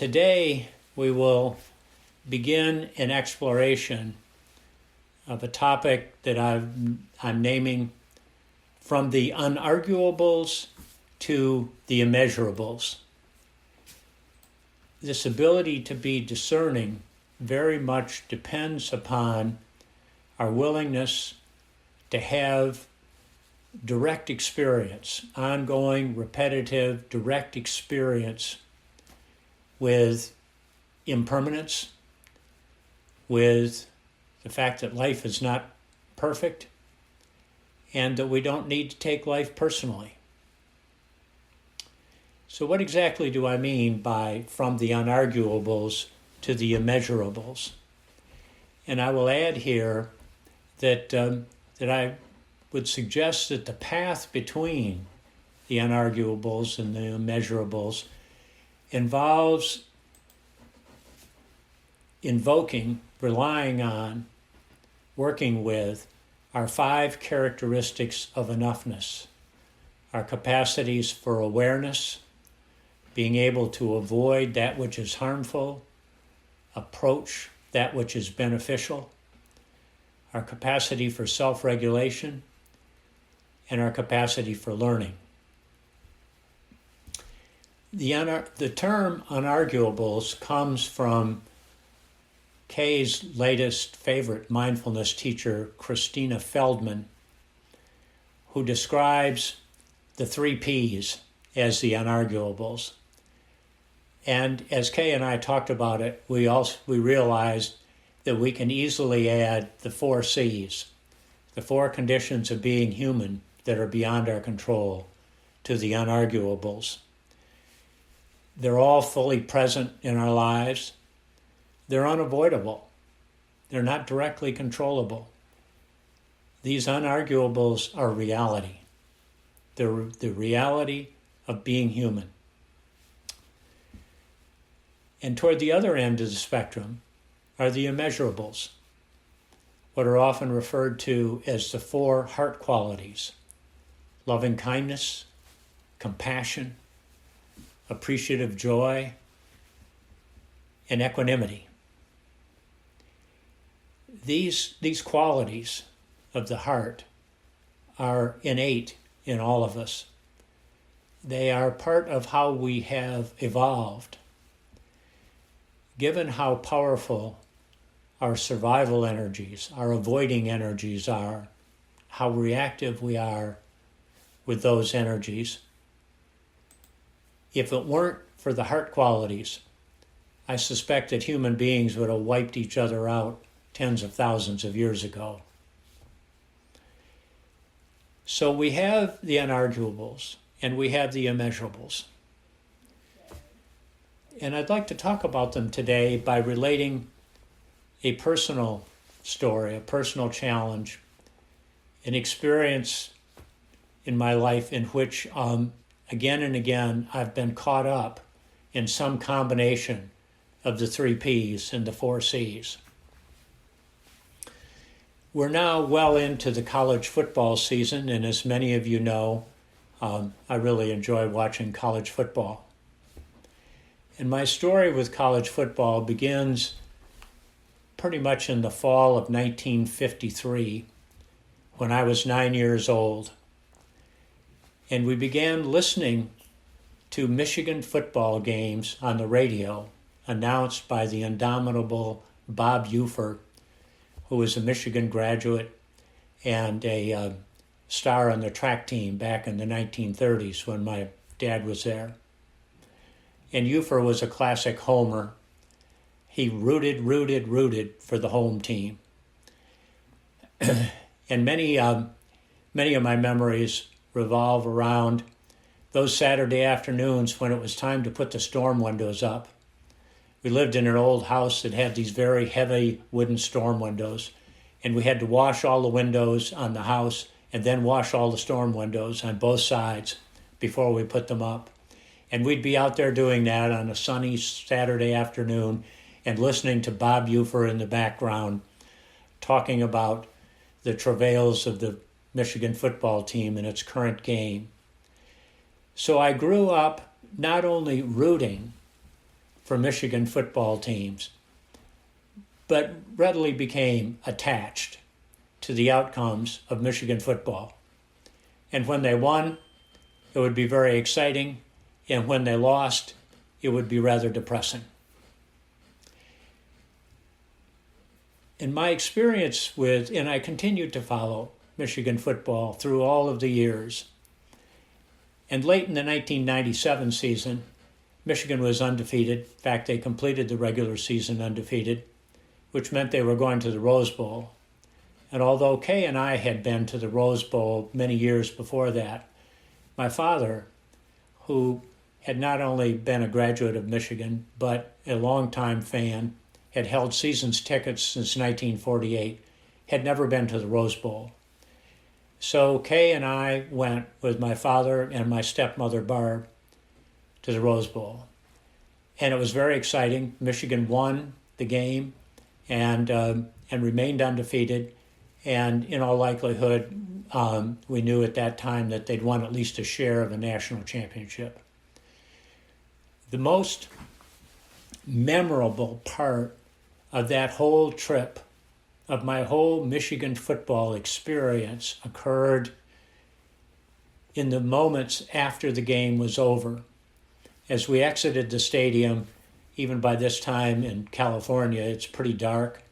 Today we will begin an exploration of a topic that I'm naming From the Unarguables to the Immeasurables. This ability to be discerning very much depends upon our willingness to have direct experience, ongoing, repetitive, direct experience with impermanence, with the fact that life is not perfect, and that we don't need to take life personally. So what exactly do I mean by from the unarguables to the immeasurables? And I will add here that I would suggest that the path between the unarguables and the immeasurables involves invoking, relying on, working with our 5 characteristics of enoughness, our capacities for awareness, being able to avoid that which is harmful, approach that which is beneficial, our capacity for self-regulation, and our capacity for learning. The term unarguables comes from Kay's latest favorite mindfulness teacher, Christina Feldman, who describes the 3 Ps as the unarguables. And as Kay and I talked about it, we realized that we can easily add the 4 Cs, the 4 conditions of being human that are beyond our control, to the unarguables. They're all fully present in our lives. They're unavoidable. They're not directly controllable. These unarguables are reality. They're the reality of being human. And toward the other end of the spectrum are the immeasurables, what are often referred to as the 4 heart qualities: loving kindness, compassion, appreciative joy, and equanimity. These qualities of the heart are innate in all of us. They are part of how we have evolved. Given how powerful our survival energies, our avoiding energies are, how reactive we are with those energies, if it weren't for the heart qualities, I suspect that human beings would have wiped each other out tens of thousands of years ago. So we have the unarguables and we have the immeasurables. And I'd like to talk about them today by relating a personal story, a personal challenge, an experience in my life in which again and again I've been caught up in some combination of the 3 Ps and the 4 Cs. We're now well into the college football season, and as many of you know, I really enjoy watching college football. And my story with college football begins pretty much in the fall of 1953, when I was 9 years old. And we began listening to Michigan football games on the radio, announced by the indomitable Bob Ufer, who was a Michigan graduate and a star on the track team back in the 1930s when my dad was there. And Ufer was a classic homer. He rooted for the home team. And many of my memories revolve around those Saturday afternoons when it was time to put the storm windows up. We lived in an old house that had these very heavy wooden storm windows, and we had to wash all the windows on the house and then wash all the storm windows on both sides before we put them up. And we'd be out there doing that on a sunny Saturday afternoon and listening to Bob Ufer in the background talking about the travails of the Michigan football team in its current game. So I grew up not only rooting for Michigan football teams, but readily became attached to the outcomes of Michigan football. And when they won, it would be very exciting, and when they lost, it would be rather depressing. In my experience with, and I continued to follow Michigan football through all of the years, and late in the 1997 season, Michigan was undefeated. In fact, they completed the regular season undefeated, which meant they were going to the Rose Bowl. And although Kay and I had been to the Rose Bowl many years before that, my father, who had not only been a graduate of Michigan, but a longtime fan, had held season's tickets since 1948, had never been to the Rose Bowl. So Kay and I went with my father and my stepmother, Barb, to the Rose Bowl. And it was very exciting. Michigan won the game and remained undefeated. And in all likelihood, we knew at that time that they'd won at least a share of a national championship. The most memorable part of that whole trip, of my whole Michigan football experience, occurred in the moments after the game was over. As we exited the stadium, even by this time in California, it's pretty dark,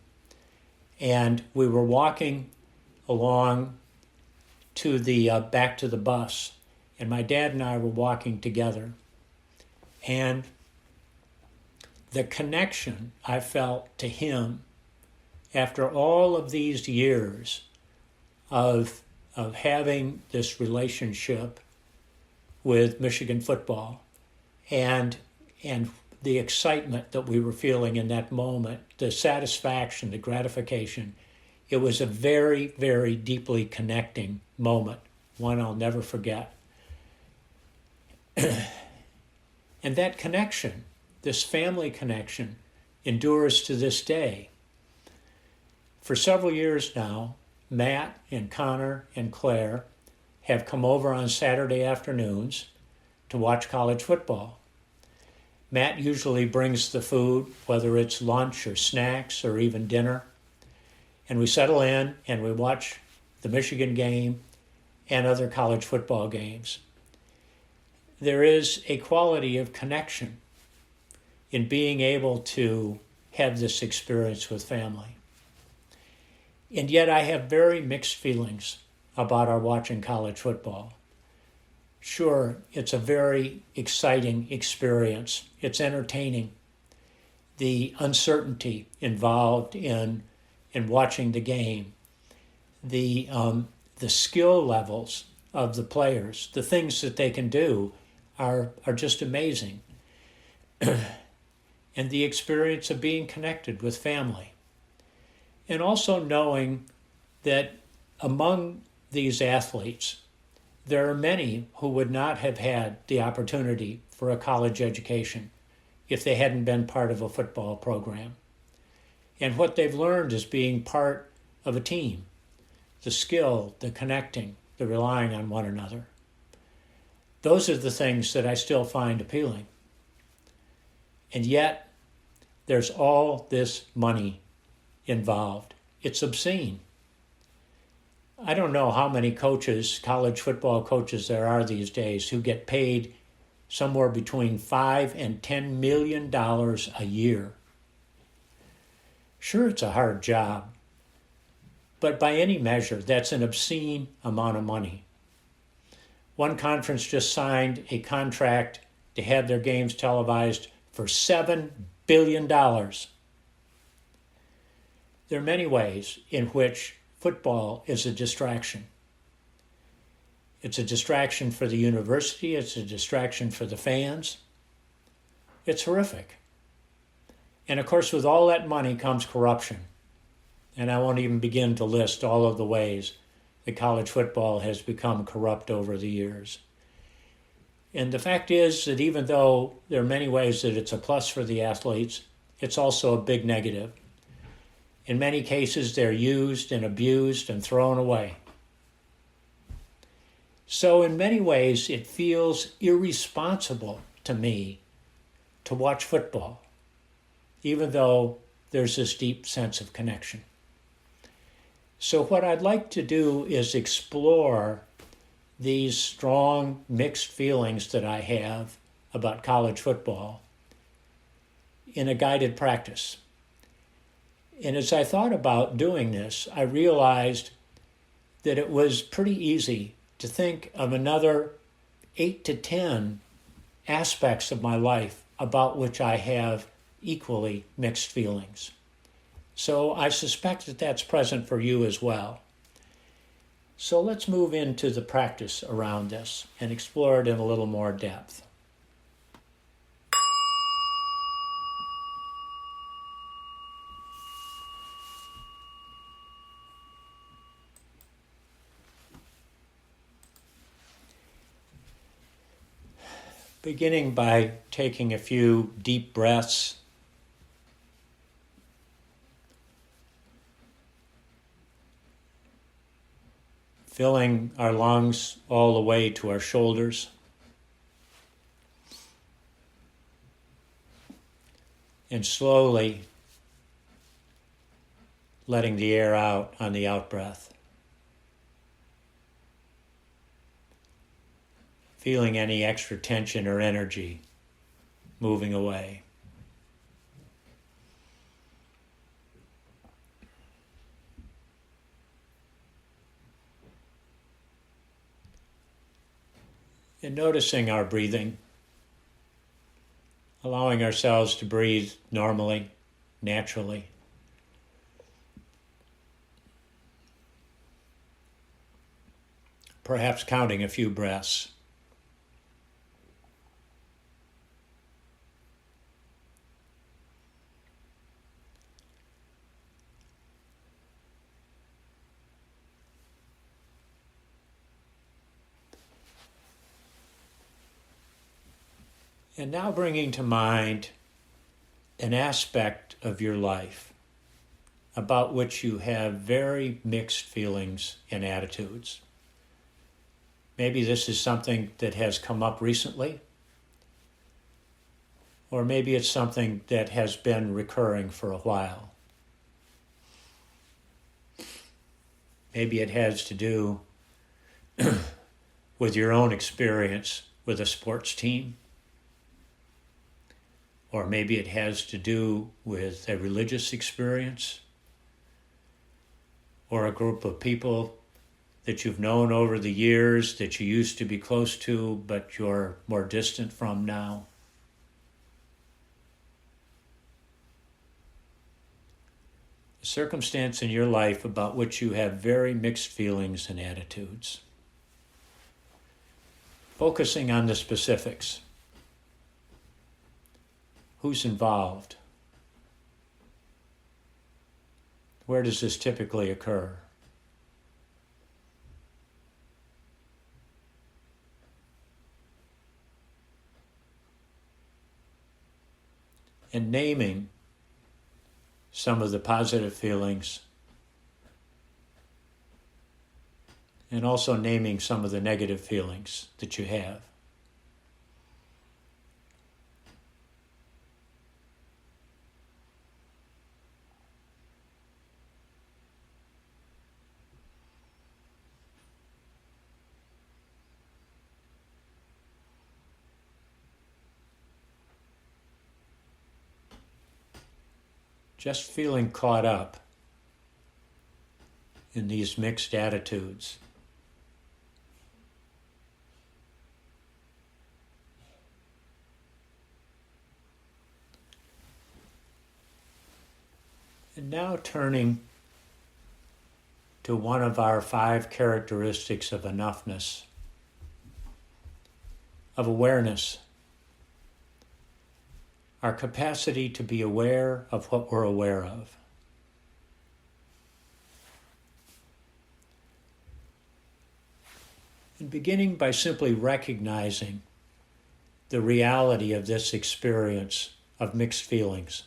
and we were walking along to the back to the bus, and my dad and I were walking together, and the connection I felt to him after all of these years of having this relationship with Michigan football, and the excitement that we were feeling in that moment, the satisfaction, the gratification, it was a very, very deeply connecting moment, one I'll never forget. And that connection, this family connection, endures to this day. For several years now, Matt and Connor and Claire have come over on Saturday afternoons to watch college football. Matt usually brings the food, whether it's lunch or snacks or even dinner, and we settle in and we watch the Michigan game and other college football games. There is a quality of connection in being able to have this experience with family. And yet I have very mixed feelings about our watching college football. Sure, it's a very exciting experience. It's entertaining. The uncertainty involved in watching the game, the skill levels of the players, the things that they can do are just amazing. And the experience of being connected with family. And also knowing that among these athletes, there are many who would not have had the opportunity for a college education if they hadn't been part of a football program. And what they've learned is being part of a team, the skill, the connecting, the relying on one another. Those are the things that I still find appealing. And yet, there's all this money involved. It's obscene. I don't know how many coaches, college football coaches there are these days who get paid somewhere between $5 and $10 million a year. Sure, it's a hard job, but by any measure, that's an obscene amount of money. One conference just signed a contract to have their games televised for $7 billion. There are many ways in which football is a distraction. It's a distraction for the university. It's a distraction for the fans. It's horrific. And of course, with all that money comes corruption. And I won't even begin to list all of the ways that college football has become corrupt over the years. And the fact is that even though there are many ways that it's a plus for the athletes, it's also a big negative. In many cases, they're used and abused and thrown away. So in many ways, it feels irresponsible to me to watch football. even though there's this deep sense of connection. So what I'd like to do is explore these strong mixed feelings that I have about college football in a guided practice. And as I thought about doing this, I realized that it was pretty easy to think of another 8 to 10 aspects of my life about which I have equally mixed feelings. So I suspect that that's present for you as well. So let's move into the practice around this and explore it in a little more depth. Beginning by taking a few deep breaths. Filling our lungs all the way to our shoulders. And slowly letting the air out on the out-breath. Feeling any extra tension or energy moving away. And noticing our breathing, allowing ourselves to breathe normally, naturally. Perhaps counting a few breaths. And now bringing to mind an aspect of your life about which you have very mixed feelings and attitudes. Maybe this is something that has come up recently, or maybe it's something that has been recurring for a while. Maybe it has to do with your own experience with a sports team. Or maybe it has to do with a religious experience or a group of people that you've known over the years that you used to be close to, but you're more distant from now. A circumstance in your life about which you have very mixed feelings and attitudes. Focusing on the specifics. Who's involved? Where does this typically occur? And naming some of the positive feelings and also naming some of the negative feelings that you have. Just feeling caught up in these mixed attitudes. And now turning to one of our 5 characteristics of enoughness, of awareness. Our capacity to be aware of what we're aware of. And beginning by simply recognizing the reality of this experience of mixed feelings.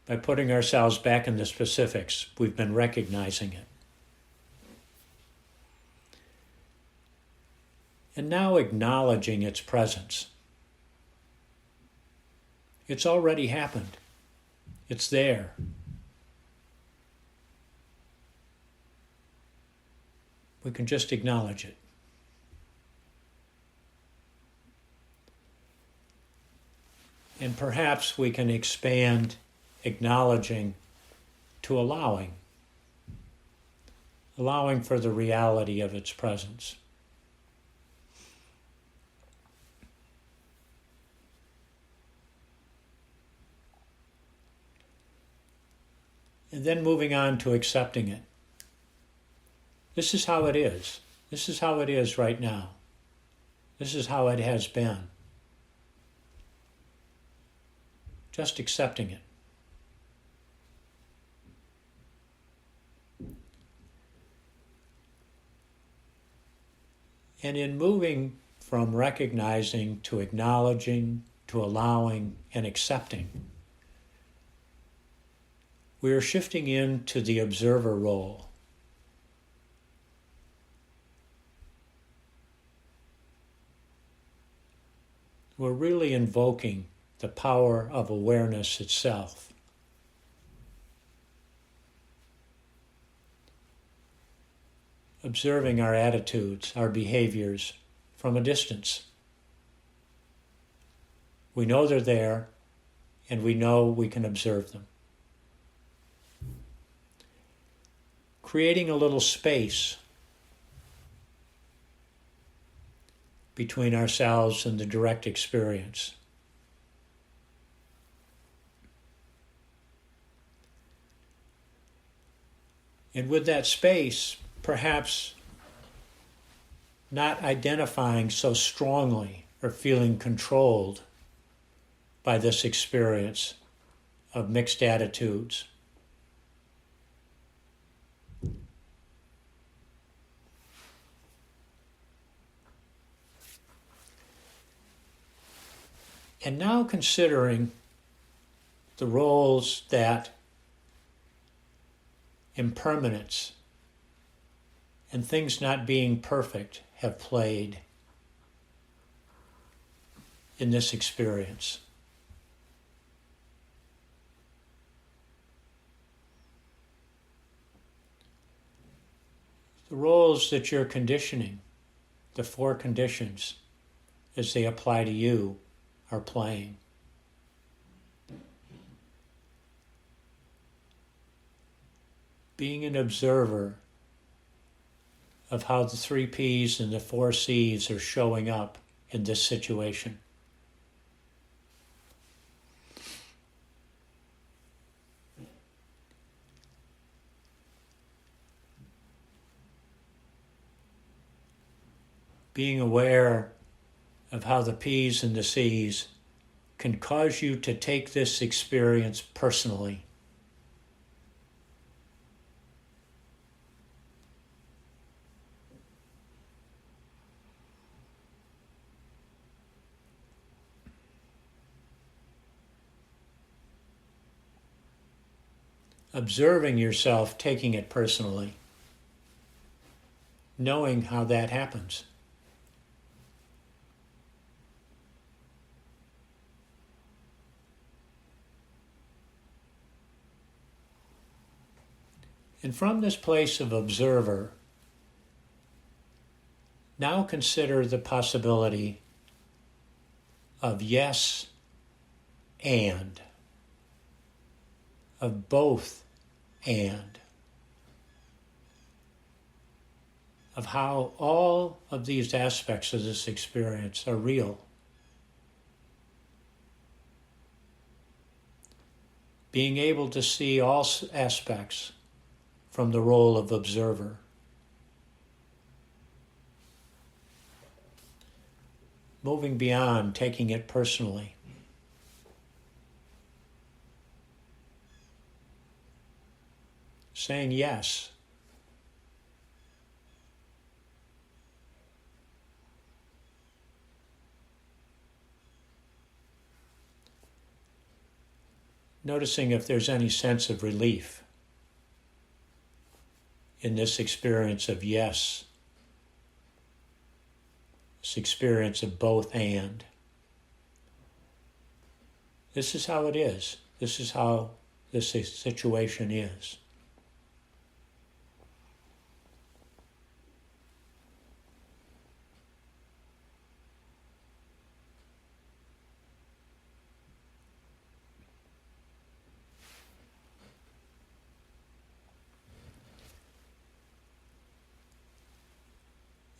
By putting ourselves back in the specifics, we've been recognizing it. And now acknowledging its presence. It's already happened. It's there. We can just acknowledge it. And perhaps we can expand acknowledging to allowing for the reality of its presence. And then moving on to accepting it. This is how it is. This is how it is right now. This is how it has been. Just accepting it. And in moving from recognizing to acknowledging, to allowing, and accepting, we are shifting into the observer role. We're really invoking the power of awareness itself. Observing our attitudes, our behaviors from a distance. We know they're there, and we know we can observe them. Creating a little space between ourselves and the direct experience. And with that space, perhaps not identifying so strongly or feeling controlled by this experience of mixed attitudes. And now considering the roles that impermanence and things not being perfect have played in this experience. The roles that you're conditioning, the 4 conditions as they apply to you, are playing. Being an observer of how the 3 P's and the 4 C's are showing up in this situation. Being aware of how the P's and the C's can cause you to take this experience personally. Observing yourself taking it personally, knowing how that happens. And from this place of observer, now consider the possibility of yes and, of both and, of how all of these aspects of this experience are real. Being able to see all aspects from the role of observer. Moving beyond taking it personally. Saying yes. Noticing if there's any sense of relief in this experience of yes this experience of both and. This is how it is. This is how this situation is.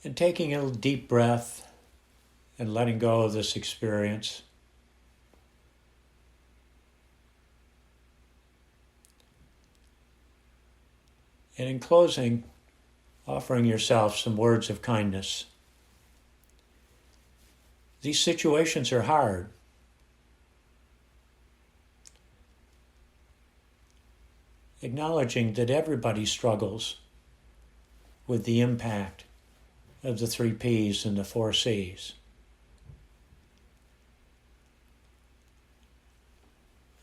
And taking a deep breath and letting go of this experience. And in closing, offering yourself some words of kindness. These situations are hard. Acknowledging that everybody struggles with the impact of the 3 Ps and the 4 Cs.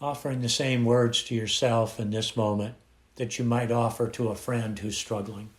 Offering the same words to yourself in this moment that you might offer to a friend who's struggling.